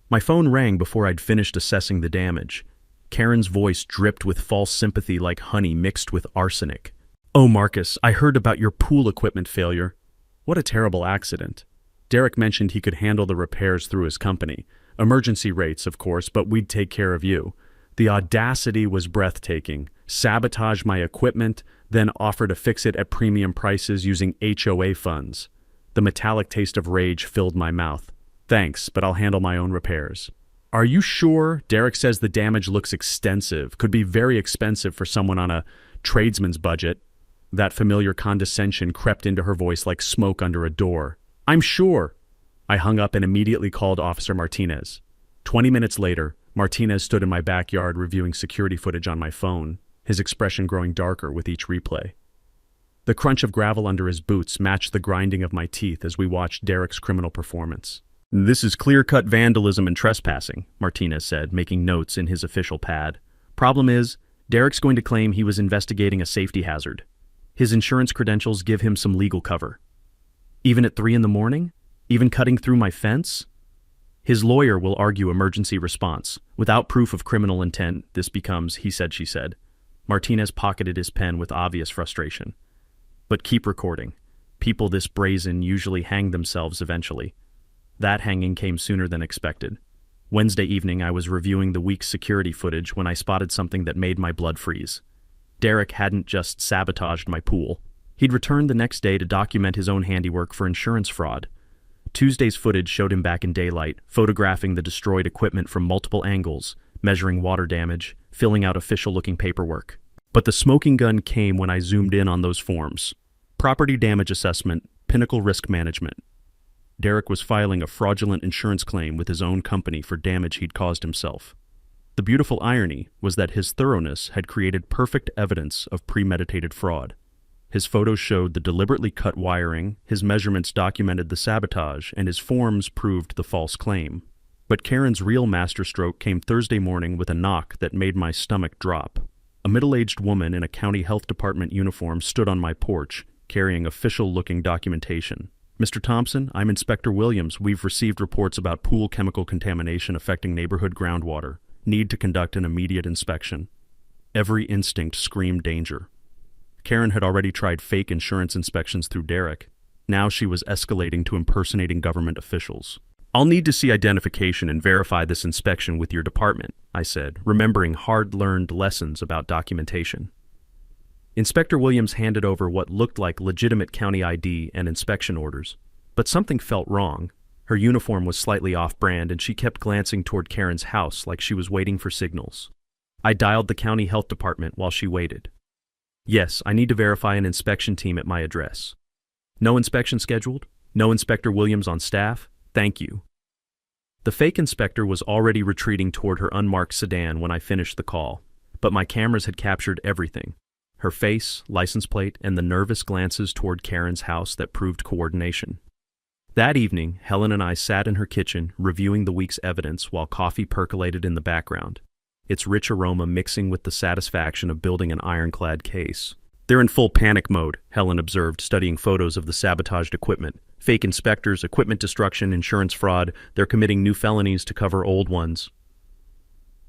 Speaker 1: My phone rang before I'd finished assessing the damage. Karen's voice dripped with false sympathy like honey mixed with arsenic. "Oh, Marcus, I heard about your pool equipment failure. What a terrible accident. Derek mentioned he could handle the repairs through his company. Emergency rates, of course, but we'd take care of you. The audacity was breathtaking. Sabotage my equipment, then offer to fix it at premium prices using HOA funds. The metallic taste of rage filled my mouth. Thanks, but I'll handle my own repairs." "Are you sure? Derek says the damage looks extensive, could be very expensive for someone on a tradesman's budget." That familiar condescension crept into her voice like smoke under a door. "I'm sure." I hung up and immediately called Officer Martinez. 20 minutes later, Martinez stood in my backyard reviewing security footage on my phone, his expression growing darker with each replay. The crunch of gravel under his boots matched the grinding of my teeth as we watched Derek's criminal performance. "This is clear-cut vandalism and trespassing," Martinez said, making notes in his official pad. "Problem is, Derek's going to claim he was investigating a safety hazard. His insurance credentials give him some legal cover. Even at 3 in the morning? Even cutting through my fence? His lawyer will argue emergency response. Without proof of criminal intent, this becomes he said, she said." Martinez pocketed his pen with obvious frustration. "But keep recording. People this brazen usually hang themselves eventually." That hanging came sooner than expected. Wednesday evening, I was reviewing the week's security footage when I spotted something that made my blood freeze. Derek hadn't just sabotaged my pool. He'd returned the next day to document his own handiwork for insurance fraud. Tuesday's footage showed him back in daylight, photographing the destroyed equipment from multiple angles, measuring water damage, filling out official-looking paperwork. But the smoking gun came when I zoomed in on those forms. Property damage assessment, Pinnacle Risk Management. Derek was filing a fraudulent insurance claim with his own company for damage he'd caused himself. The beautiful irony was that his thoroughness had created perfect evidence of premeditated fraud. His photos showed the deliberately cut wiring, his measurements documented the sabotage, and his forms proved the false claim. But Karen's real masterstroke came Thursday morning with a knock that made my stomach drop. A middle-aged woman in a county health department uniform stood on my porch, carrying official-looking documentation. Mr. Thompson, I'm Inspector Williams. We've received reports about pool chemical contamination affecting neighborhood groundwater. Need to conduct an immediate inspection. Every instinct screamed danger. Karen had already tried fake insurance inspections through Derek. Now she was escalating to impersonating government officials. I'll need to see identification and verify this inspection with your department, I said, remembering hard-learned lessons about documentation. Inspector Williams handed over what looked like legitimate county ID and inspection orders. But something felt wrong. Her uniform was slightly off-brand, and she kept glancing toward Karen's house like she was waiting for signals. I dialed the county health department while she waited. Yes, I need to verify an inspection team at my address. No inspection scheduled? No Inspector Williams on staff? Thank you. The fake inspector was already retreating toward her unmarked sedan when I finished the call, but my cameras had captured everything. Her face, license plate, and the nervous glances toward Karen's house that proved coordination. That evening, Helen and I sat in her kitchen, reviewing the week's evidence while coffee percolated in the background, its rich aroma mixing with the satisfaction of building an ironclad case. They're in full panic mode, Helen observed, studying photos of the sabotaged equipment. Fake inspectors, equipment destruction, insurance fraud. They're committing new felonies to cover old ones.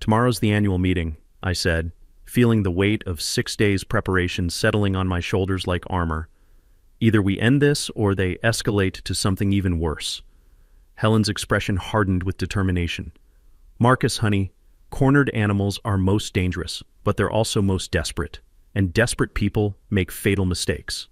Speaker 1: Tomorrow's the annual meeting, I said, feeling the weight of 6 days' preparation settling on my shoulders like armor. Either we end this or they escalate to something even worse. Helen's expression hardened with determination. Marcus, honey, cornered animals are most dangerous, but they're also most desperate, and desperate people make fatal mistakes.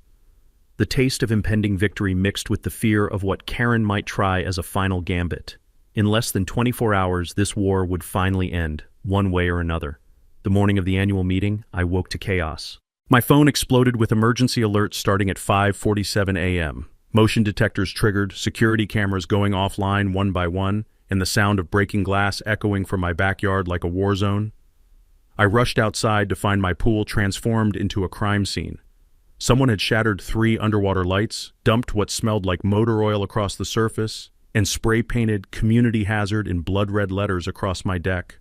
Speaker 1: The taste of impending victory mixed with the fear of what Karen might try as a final gambit. In less than 24 hours, this war would finally end, one way or another. The morning of the annual meeting, I woke to chaos. My phone exploded with emergency alerts starting at 5:47 a.m. Motion detectors triggered, security cameras going offline one by one, and the sound of breaking glass echoing from my backyard like a war zone. I rushed outside to find my pool transformed into a crime scene. Someone had shattered 3 underwater lights, dumped what smelled like motor oil across the surface, and spray-painted "community hazard" in blood-red letters across my deck.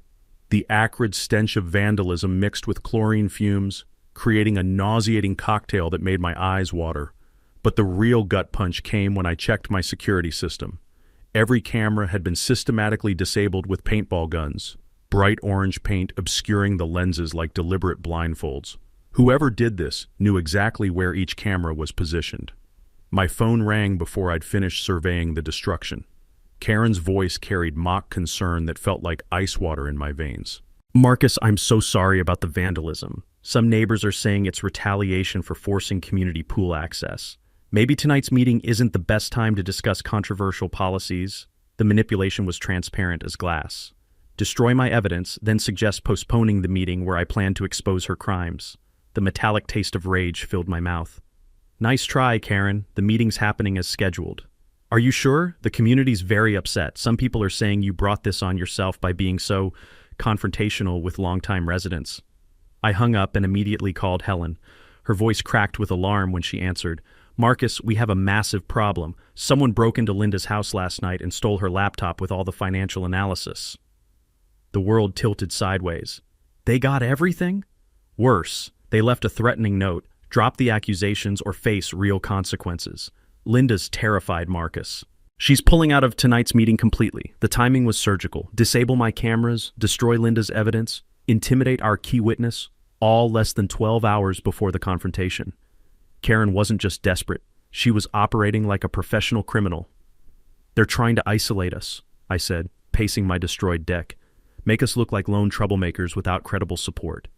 Speaker 1: The acrid stench of vandalism mixed with chlorine fumes, creating a nauseating cocktail that made my eyes water. But the real gut punch came when I checked my security system. Every camera had been systematically disabled with paintball guns, bright orange paint obscuring the lenses like deliberate blindfolds. Whoever did this knew exactly where each camera was positioned. My phone rang before I'd finished surveying the destruction. Karen's voice carried mock concern that felt like ice water in my veins. Marcus, I'm so sorry about the vandalism. Some neighbors are saying it's retaliation for forcing community pool access. Maybe tonight's meeting isn't the best time to discuss controversial policies. The manipulation was transparent as glass. Destroy my evidence, then suggest postponing the meeting where I plan to expose her crimes. The metallic taste of rage filled my mouth. Nice try, Karen. The meeting's happening as scheduled. Are you sure? The community's very upset. Some people are saying you brought this on yourself by being so confrontational with longtime residents. I hung up and immediately called Helen. Her voice cracked with alarm when she answered. Marcus, we have a massive problem. Someone broke into Linda's house last night and stole her laptop with all the financial analysis. The world tilted sideways. They got everything? Worse, they left a threatening note. Drop the accusations or face real consequences. Linda's terrified Marcus. She's pulling out of tonight's meeting completely. The timing was surgical. Disable my cameras, destroy Linda's evidence, intimidate our key witness, all less than 12 hours before the confrontation. Karen wasn't just desperate. She was operating like a professional criminal. They're trying to isolate us, I said, pacing my destroyed deck. Make us look like lone troublemakers without credible support.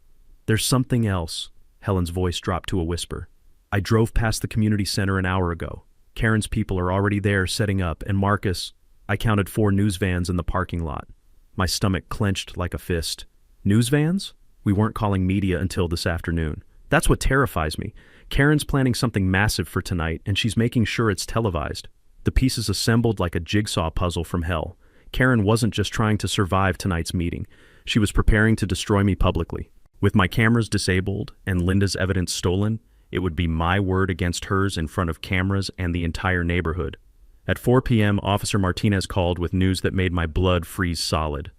Speaker 1: There's something else. Helen's voice dropped to a whisper. I drove past the community center an hour ago. Karen's people are already there setting up, and Marcus, I counted 4 news vans in the parking lot. My stomach clenched like a fist. News vans? We weren't calling media until this afternoon. That's what terrifies me. Karen's planning something massive for tonight, and she's making sure it's televised. The pieces assembled like a jigsaw puzzle from hell. Karen wasn't just trying to survive tonight's meeting. She was preparing to destroy me publicly. With my cameras disabled and Linda's evidence stolen, it would be my word against hers in front of cameras and the entire neighborhood. At 4 p.m., Officer Martinez called with news that made my blood freeze solid.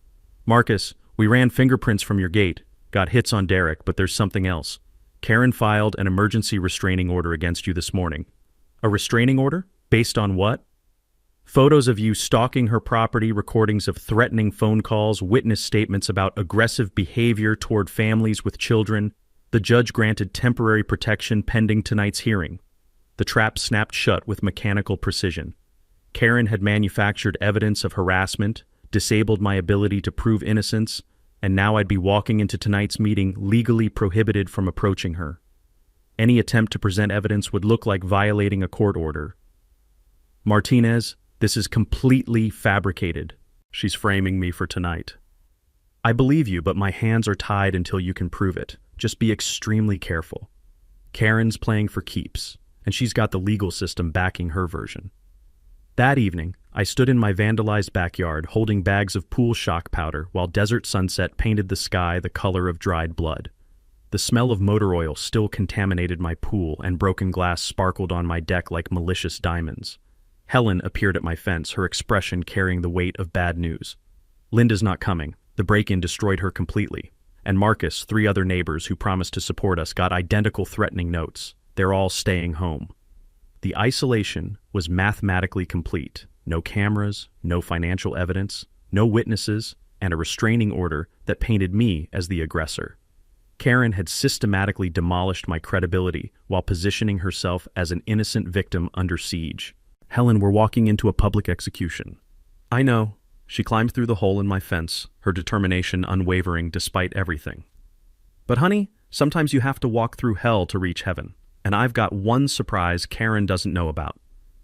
Speaker 1: Marcus, we ran fingerprints from your gate. Got hits on Derek, but there's something else. Karen filed an emergency restraining order against you this morning. A restraining order? Based on what? Photos of you stalking her property, recordings of threatening phone calls, witness statements about aggressive behavior toward families with children. The judge granted temporary protection pending tonight's hearing. The trap snapped shut with mechanical precision. Karen had manufactured evidence of harassment, disabled my ability to prove innocence, and now I'd be walking into tonight's meeting legally prohibited from approaching her. Any attempt to present evidence would look like violating a court order. Martinez, this is completely fabricated. She's framing me for tonight. I believe you, but my hands are tied until you can prove it. Just be extremely careful. Karen's playing for keeps, and she's got the legal system backing her version. That evening, I stood in my vandalized backyard holding bags of pool shock powder while desert sunset painted the sky the color of dried blood. The smell of motor oil still contaminated my pool, and broken glass sparkled on my deck like malicious diamonds. Helen appeared at my fence, her expression carrying the weight of bad news. Linda's not coming. The break-in destroyed her completely. And Marcus, 3 other neighbors who promised to support us, got identical threatening notes. They're all staying home. The isolation was mathematically complete. No cameras, no financial evidence, no witnesses, and a restraining order that painted me as the aggressor. Karen had systematically demolished my credibility while positioning herself as an innocent victim under siege. Helen, we're walking into a public execution. I know. She climbed through the hole in my fence, her determination unwavering despite everything. But honey, sometimes you have to walk through hell to reach heaven, and I've got one surprise Karen doesn't know about.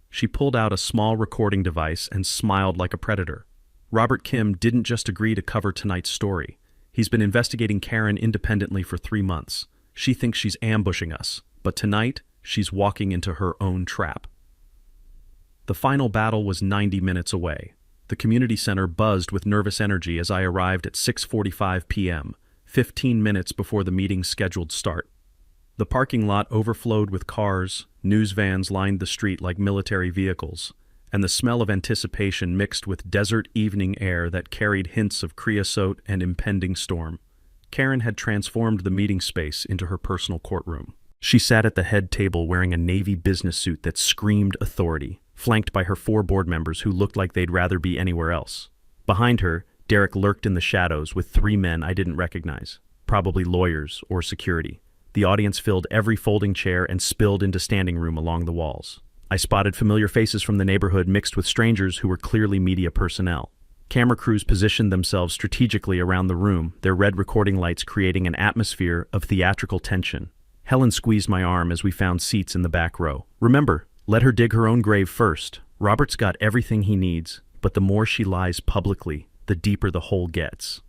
Speaker 1: She pulled out a small recording device and smiled like a predator. Robert Kim didn't just agree to cover tonight's story. He's been investigating Karen independently for 3 months. She thinks she's ambushing us, but tonight, she's walking into her own trap. The final battle was 90 minutes away. The community center buzzed with nervous energy as I arrived at 6:45 p.m., 15 minutes before the meeting's scheduled start. The parking lot overflowed with cars, news vans lined the street like military vehicles, and the smell of anticipation mixed with desert evening air that carried hints of creosote and impending storm. Karen had transformed the meeting space into her personal courtroom. She sat at the head table wearing a navy business suit that screamed authority, flanked by her 4 board members who looked like they'd rather be anywhere else. Behind her, Derek lurked in the shadows with 3 men I didn't recognize, probably lawyers or security. The audience filled every folding chair and spilled into standing room along the walls. I spotted familiar faces from the neighborhood mixed with strangers who were clearly media personnel. Camera crews positioned themselves strategically around the room, their red recording lights creating an atmosphere of theatrical tension. Helen squeezed my arm as we found seats in the back row. Remember, let her dig her own grave first. Robert's got everything he needs, but the more she lies publicly, the deeper the hole gets.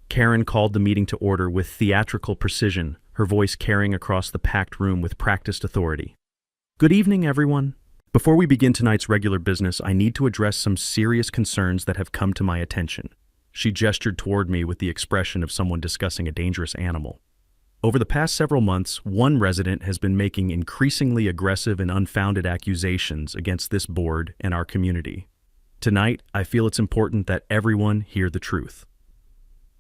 Speaker 1: Karen called the meeting to order with theatrical precision, her voice carrying across the packed room with practiced authority. Good evening, everyone. Before we begin tonight's regular business, I need to address some serious concerns that have come to my attention. She gestured toward me with the expression of someone discussing a dangerous animal. Over the past several months, one resident has been making increasingly aggressive and unfounded accusations against this board and our community. Tonight, I feel it's important that everyone hear the truth.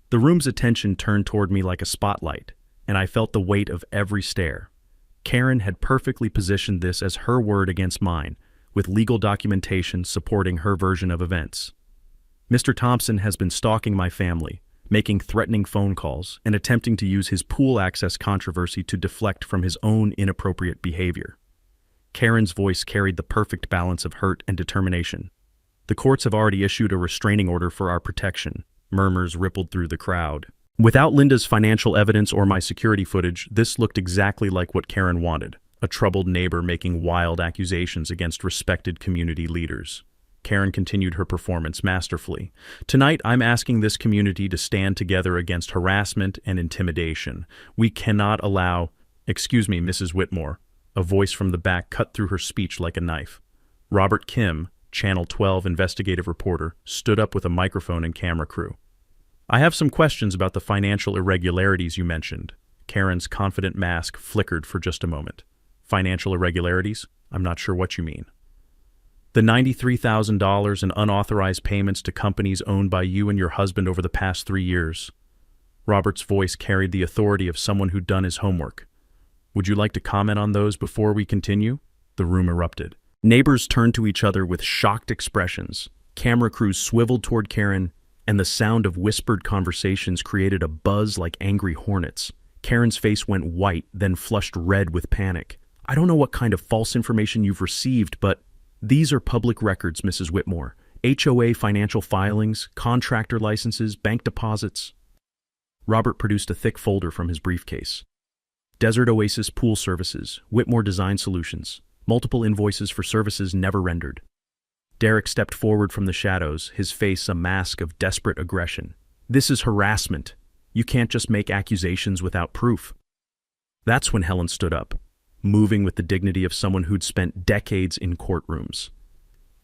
Speaker 1: The room's attention turned toward me like a spotlight, and I felt the weight of every stare. Karen had perfectly positioned this as her word against mine, with legal documentation supporting her version of events. Mr. Thompson has been stalking my family, making threatening phone calls, and attempting to use his pool access controversy to deflect from his own inappropriate behavior. Karen's voice carried the perfect balance of hurt and determination. The courts have already issued a restraining order for our protection. Murmurs rippled through the crowd. Without Linda's financial evidence or my security footage, this looked exactly like what Karen wanted, a troubled neighbor making wild accusations against respected community leaders. Karen continued her performance masterfully. Tonight, I'm asking this community to stand together against harassment and intimidation. We cannot allow— Excuse me, Mrs. Whitmore. A voice from the back cut through her speech like a knife. Robert Kim, Channel 12 investigative reporter, stood up with a microphone and camera crew. I have some questions about the financial irregularities you mentioned. Karen's confident mask flickered for just a moment. Financial irregularities? I'm not sure what you mean. The $93,000 in unauthorized payments to companies owned by you and your husband over the past 3 years. Robert's voice carried the authority of someone who'd done his homework. Would you like to comment on those before we continue? The room erupted. Neighbors turned to each other with shocked expressions. Camera crews swiveled toward Karen, and the sound of whispered conversations created a buzz like angry hornets. Karen's face went white, then flushed red with panic. "I don't know what kind of false information you've received, but these are public records, Mrs. Whitmore. HOA financial filings, contractor licenses, bank deposits." Robert produced a thick folder from his briefcase. Desert Oasis Pool Services, Whitmore Design Solutions, multiple invoices for services never rendered. Derek stepped forward from the shadows, his face a mask of desperate aggression. "This is harassment. You can't just make accusations without proof." That's when Helen stood up, moving with the dignity of someone who'd spent decades in courtrooms.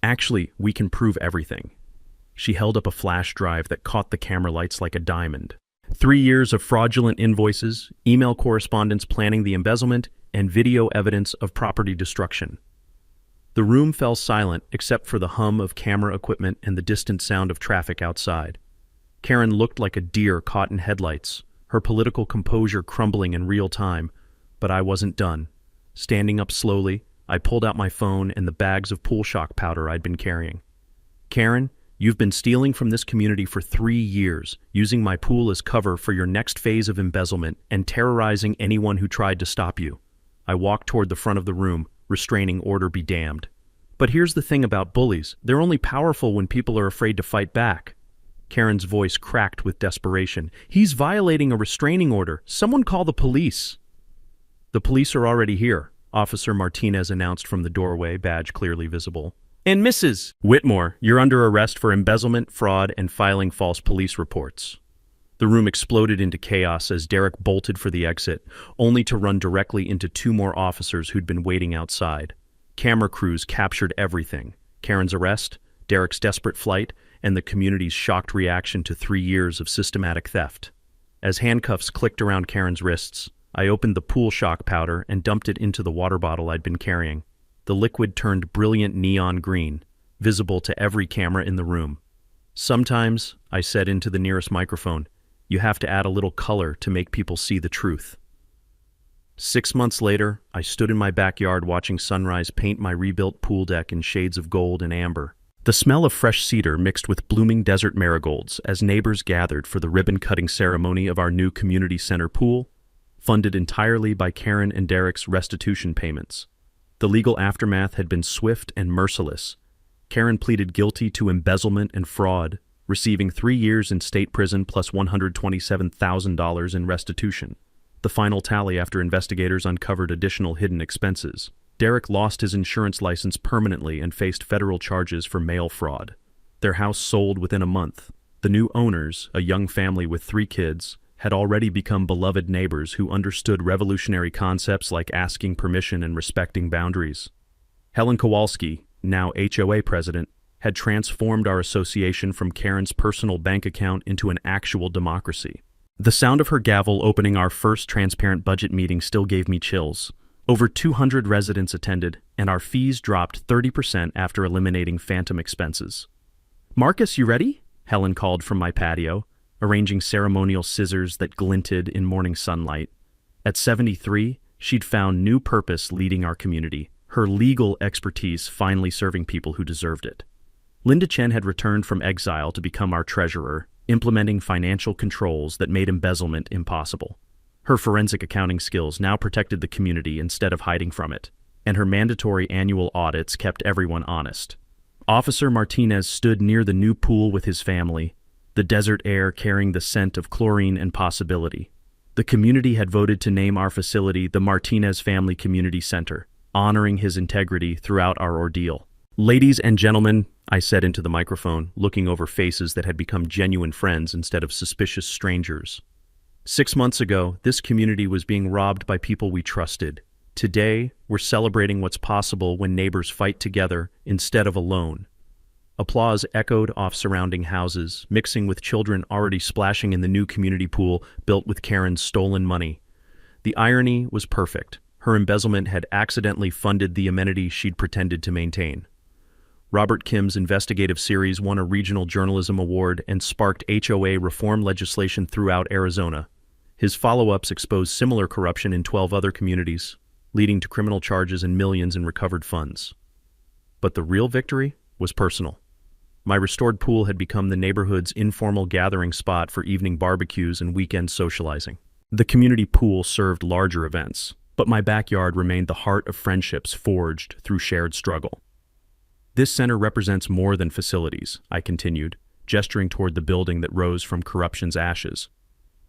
Speaker 1: "Actually, we can prove everything." She held up a flash drive that caught the camera lights like a diamond. 3 years of fraudulent invoices, email correspondence planning the embezzlement, and video evidence of property destruction. The room fell silent except for the hum of camera equipment and the distant sound of traffic outside. Karen looked like a deer caught in headlights, her political composure crumbling in real time, but I wasn't done. Standing up slowly, I pulled out my phone and the bags of pool shock powder I'd been carrying. "Karen, you've been stealing from this community for 3 years, using my pool as cover for your next phase of embezzlement and terrorizing anyone who tried to stop you." I walked toward the front of the room, restraining order be damned. "But here's the thing about bullies. They're only powerful when people are afraid to fight back." Karen's voice cracked with desperation. "He's violating a restraining order. Someone call the police." "The police are already here," Officer Martinez announced from the doorway, badge clearly visible. "And Mrs. Whitmore, you're under arrest for embezzlement, fraud, and filing false police reports." The room exploded into chaos as Derek bolted for the exit, only to run directly into 2 more officers who'd been waiting outside. Camera crews captured everything: Karen's arrest, Derek's desperate flight, and the community's shocked reaction to 3 years of systematic theft. As handcuffs clicked around Karen's wrists, I opened the pool shock powder and dumped it into the water bottle I'd been carrying. The liquid turned brilliant neon green, visible to every camera in the room. "Sometimes," I said into the nearest microphone, "you have to add a little color to make people see the truth." 6 months later, I stood in my backyard watching sunrise paint my rebuilt pool deck in shades of gold and amber. The smell of fresh cedar mixed with blooming desert marigolds as neighbors gathered for the ribbon-cutting ceremony of our new community center pool, funded entirely by Karen and Derek's restitution payments. The legal aftermath had been swift and merciless. Karen pleaded guilty to embezzlement and fraud, receiving 3 years in state prison plus $127,000 in restitution, the final tally after investigators uncovered additional hidden expenses. Derek lost his insurance license permanently and faced federal charges for mail fraud. Their house sold within a month. The new owners, a young family with 3 kids, had already become beloved neighbors who understood revolutionary concepts like asking permission and respecting boundaries. Helen Kowalski, now HOA president, had transformed our association from Karen's personal bank account into an actual democracy. The sound of her gavel opening our first transparent budget meeting still gave me chills. Over 200 residents attended, and our fees dropped 30% after eliminating phantom expenses. "Marcus, you ready?" Helen called from my patio, arranging ceremonial scissors that glinted in morning sunlight. At 73, she'd found new purpose leading our community, her legal expertise finally serving people who deserved it. Linda Chen had returned from exile to become our treasurer, implementing financial controls that made embezzlement impossible. Her forensic accounting skills now protected the community instead of hiding from it, and her mandatory annual audits kept everyone honest. Officer Martinez stood near the new pool with his family, the desert air carrying the scent of chlorine and possibility. The community had voted to name our facility the Martinez Family Community Center, honoring his integrity throughout our ordeal. "Ladies and gentlemen," I said into the microphone, looking over faces that had become genuine friends instead of suspicious strangers. 6 months ago, this community was being robbed by people we trusted. Today, we're celebrating what's possible when neighbors fight together instead of alone. Applause echoed off surrounding houses, mixing with children already splashing in the new community pool built with Karen's stolen money. The irony was perfect. Her embezzlement had accidentally funded the amenities she'd pretended to maintain. Robert Kim's investigative series won a regional journalism award and sparked HOA reform legislation throughout Arizona. His follow-ups exposed similar corruption in 12 other communities, leading to criminal charges and millions in recovered funds. But the real victory was personal. My restored pool had become the neighborhood's informal gathering spot for evening barbecues and weekend socializing. The community pool served larger events, but my backyard remained the heart of friendships forged through shared struggle. This center represents more than facilities, I continued, gesturing toward the building that rose from corruption's ashes.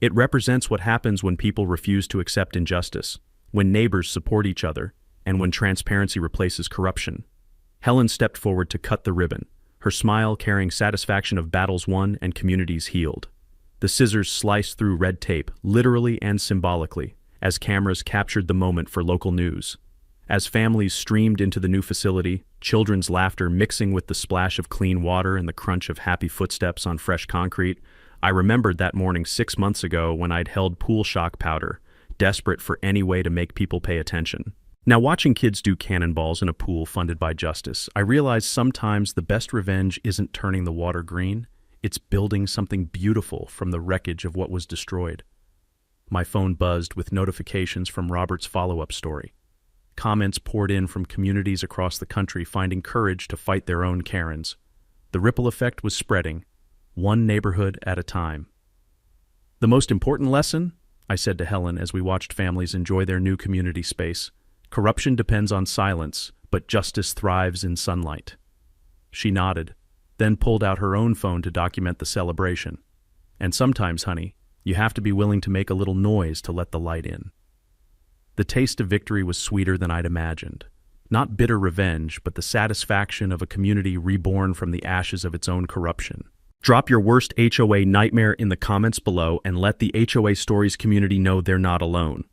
Speaker 1: It represents what happens when people refuse to accept injustice, when neighbors support each other, and when transparency replaces corruption. Helen stepped forward to cut the ribbon, her smile carrying satisfaction of battles won and communities healed. The scissors sliced through red tape, literally and symbolically, as cameras captured the moment for local news. As families streamed into the new facility, children's laughter mixing with the splash of clean water and the crunch of happy footsteps on fresh concrete, I remembered that morning 6 months ago when I'd held pool shock powder, desperate for any way to make people pay attention. Now, watching kids do cannonballs in a pool funded by justice, I realize sometimes the best revenge isn't turning the water green, it's building something beautiful from the wreckage of what was destroyed. My phone buzzed with notifications from Robert's follow-up story. Comments poured in from communities across the country finding courage to fight their own Karens. The ripple effect was spreading, one neighborhood at a time. The most important lesson, I said to Helen as we watched families enjoy their new community space, corruption depends on silence, but justice thrives in sunlight. She nodded, then pulled out her own phone to document the celebration. And sometimes, honey, you have to be willing to make a little noise to let the light in. The taste of victory was sweeter than I'd imagined. Not bitter revenge, but the satisfaction of a community reborn from the ashes of its own corruption. Drop your worst HOA nightmare in the comments below and let the HOA Stories community know they're not alone.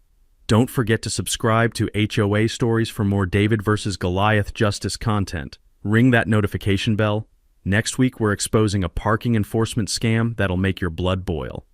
Speaker 1: Don't forget to subscribe to HOA Stories for more David vs. Goliath justice content. Ring that notification bell. Next week, we're exposing a parking enforcement scam that'll make your blood boil.